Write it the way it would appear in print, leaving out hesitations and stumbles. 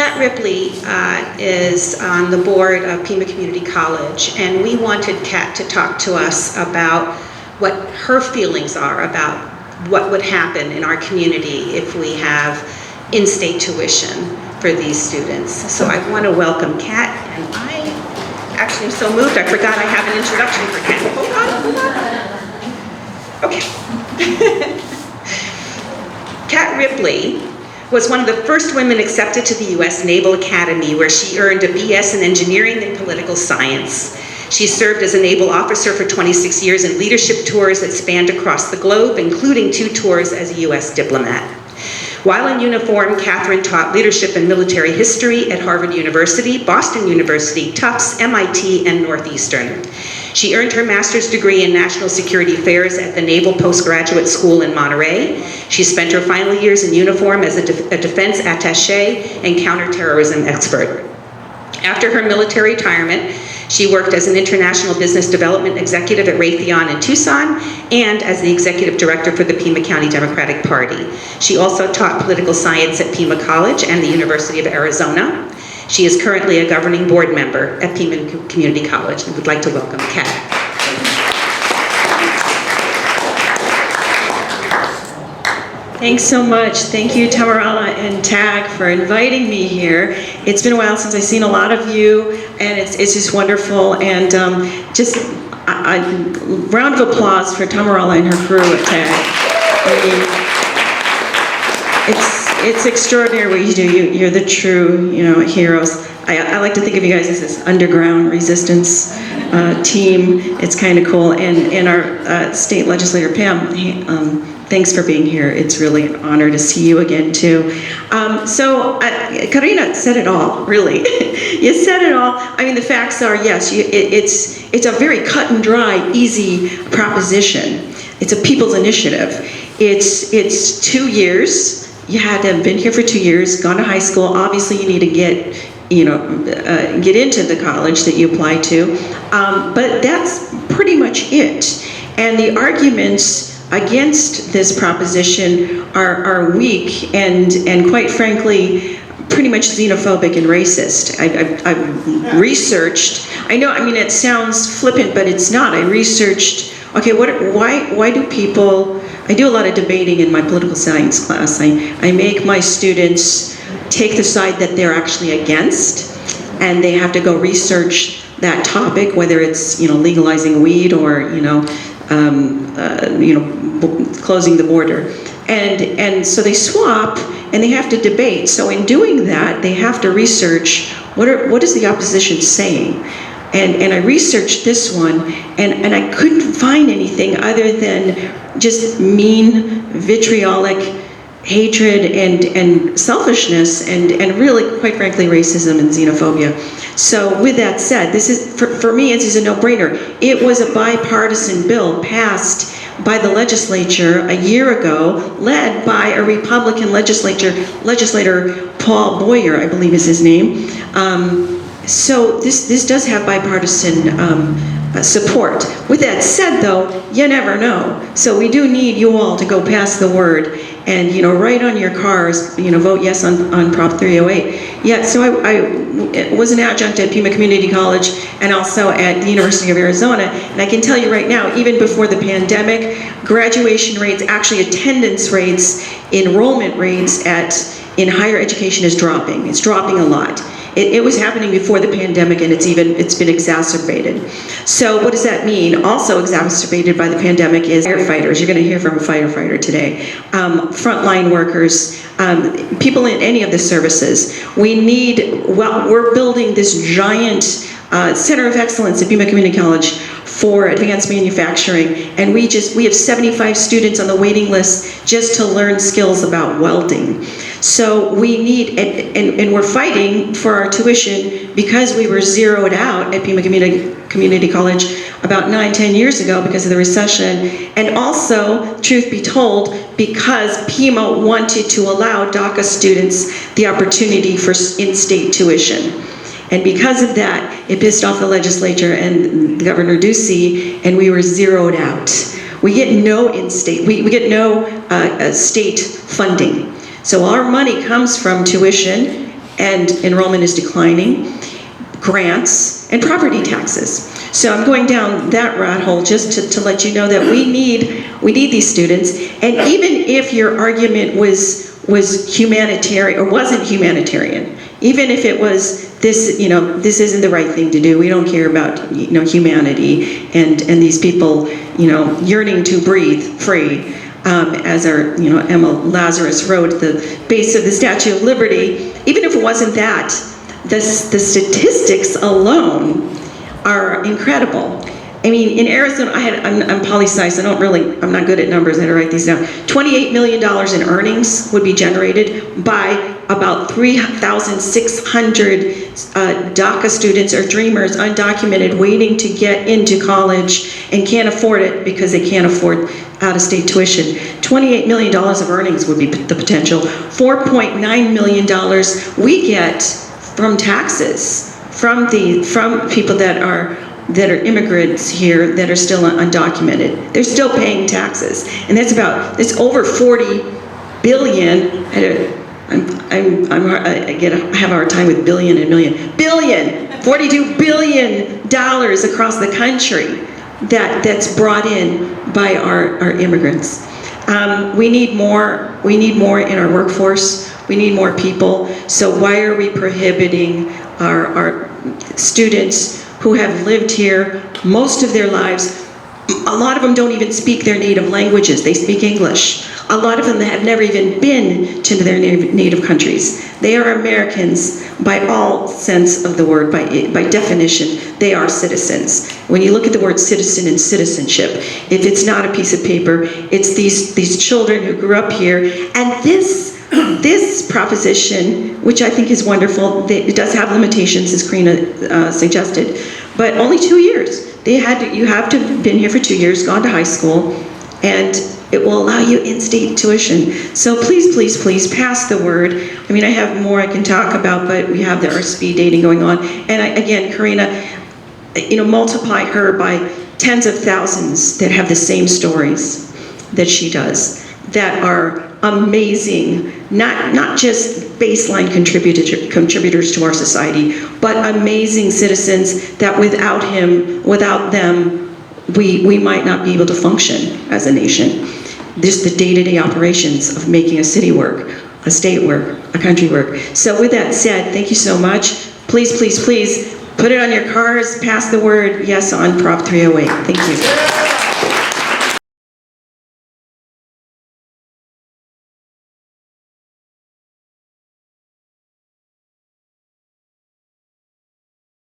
Kat Ripley is on the board of Pima Community College, and we wanted Kat to talk to us about what her feelings are about what would happen in our community if we have in-state tuition for these students. So I want to welcome Kat, and I actually am so moved I forgot I have an introduction for Kat. Hold on. Okay. Kat Ripley was one of the first women accepted to the U.S. Naval Academy, where she earned a B.S. in engineering and political science. She served as a naval officer for 26 years in leadership tours that spanned across the globe, including 2 tours as a U.S. diplomat. While in uniform, Catherine taught leadership and military history at Harvard University, Boston University, Tufts, MIT, and Northeastern. She earned her master's degree in national security affairs at the Naval Postgraduate School in Monterey. She spent her final years in uniform as a defense attaché and counterterrorism expert. After her military retirement, she worked as an international business development executive at Raytheon in Tucson and as the executive director for the Pima County Democratic Party. She also taught political science at Pima College and the University of Arizona. She is currently a governing board member at Pima Community College, and would like to welcome Kat. Thanks so much. Thank you, Tamarala and TAGG, for inviting me here. It's been a while since I've seen a lot of you, and it's just wonderful. And just a round of applause for Tamarala and her crew at TAGG. I mean, it's extraordinary what you do. You're the true, heroes. I like to think of you guys as this underground resistance team. It's kind of cool. And our state legislator, Pam, thanks for being here. It's really an honor to see you again, too. Karina said it all, really. You said it all. I mean, the facts are, yes, it's a very cut and dry, easy proposition. It's a people's initiative. It's 2 years. You had to have been here for 2 years, gone to high school. Obviously, you need to get into the college that you apply to. But that's pretty much it. And the arguments against this proposition are weak and quite frankly, pretty much xenophobic and racist. I've researched, it sounds flippant, but it's not. I researched, okay, why do people, I do a lot of debating in my political science class. I make my students take the side that they're actually against, and they have to go research that topic, whether it's, legalizing weed or, closing the border. And so they swap and they have to debate. So in doing that, they have to research what is the opposition saying. And I researched this one and I couldn't find anything other than just mean, vitriolic hatred and selfishness and really, quite frankly, racism and xenophobia. So with that said, this is, for me, it's a no-brainer. It was a bipartisan bill passed by the legislature a year ago, led by a Republican legislator, Paul Boyer, I believe is his name. So this does have bipartisan support. With that said, though, you never know. So we do need you all to go pass the word and, write on your cars, vote yes on Prop 308. Yeah, so I was an adjunct at Pima Community College and also at the University of Arizona. And I can tell you right now, even before the pandemic, graduation rates, actually attendance rates, enrollment rates in higher education is dropping. It's dropping a lot. It was happening before the pandemic, and it's been exacerbated. So what does that mean? Also exacerbated by the pandemic is firefighters. You're going to hear from a firefighter today. Frontline workers, people in any of the services. We're building this giant center of excellence at Pima Community College for advanced manufacturing, and we have 75 students on the waiting list just to learn skills about welding. So we need, and we're fighting for our tuition because we were zeroed out at Pima Community College about 9-10 years ago because of the recession, and also, truth be told, because Pima wanted to allow DACA students the opportunity for in-state tuition. And because of that, it pissed off the legislature and Governor Ducey, and we were zeroed out. We get no in-state, we get no state funding. So our money comes from tuition and enrollment is declining, grants, and property taxes. So I'm going down that rat hole just to let you know that we need these students. And even if your argument was humanitarian or wasn't humanitarian, even if it was this, this isn't the right thing to do. We don't care about, humanity and these people, yearning to breathe free. As our, Emma Lazarus wrote at the base of the Statue of Liberty. Even if it wasn't that, the statistics alone are incredible. I mean, in Arizona, I'm poli-sci, so I'm not good at numbers, I had to write these down. $28 million in earnings would be generated by about 3,600 DACA students or dreamers, undocumented, waiting to get into college and can't afford it because they can't afford out-of-state tuition. $28 million of earnings would be the potential. $4.9 million we get from taxes, from people that are immigrants here that are still undocumented. They're still paying taxes, and it's over 40 billion. I have a hard time with billion and million. Billion, $42 billion across the country that's brought in by our immigrants. We need more in our workforce. We need more people. So why are we prohibiting our students who have lived here most of their lives? A lot of them don't even speak their native languages. They speak English. A lot of them have never even been to their native countries. They are Americans by all sense of the word, by definition. They are citizens. When you look at the word citizen and citizenship, if it's not a piece of paper, it's these children who grew up here. And this proposition, which I think is wonderful, it does have limitations, as Karina suggested, but only 2 years. You have to have been here for 2 years, gone to high school, and it will allow you in-state tuition. So please, please, please pass the word. I mean, I have more I can talk about, but we have our speed dating going on. And again, Karina, multiply her by tens of thousands that have the same stories that she does, that are amazing, not just baseline contributors to our society, but amazing citizens that without them, we might not be able to function as a nation. Just the day-to-day operations of making a city work, a state work, a country work. So with that said, thank you so much. Please, please, please, put it on your cars, pass the word yes on Prop 308. Thank you.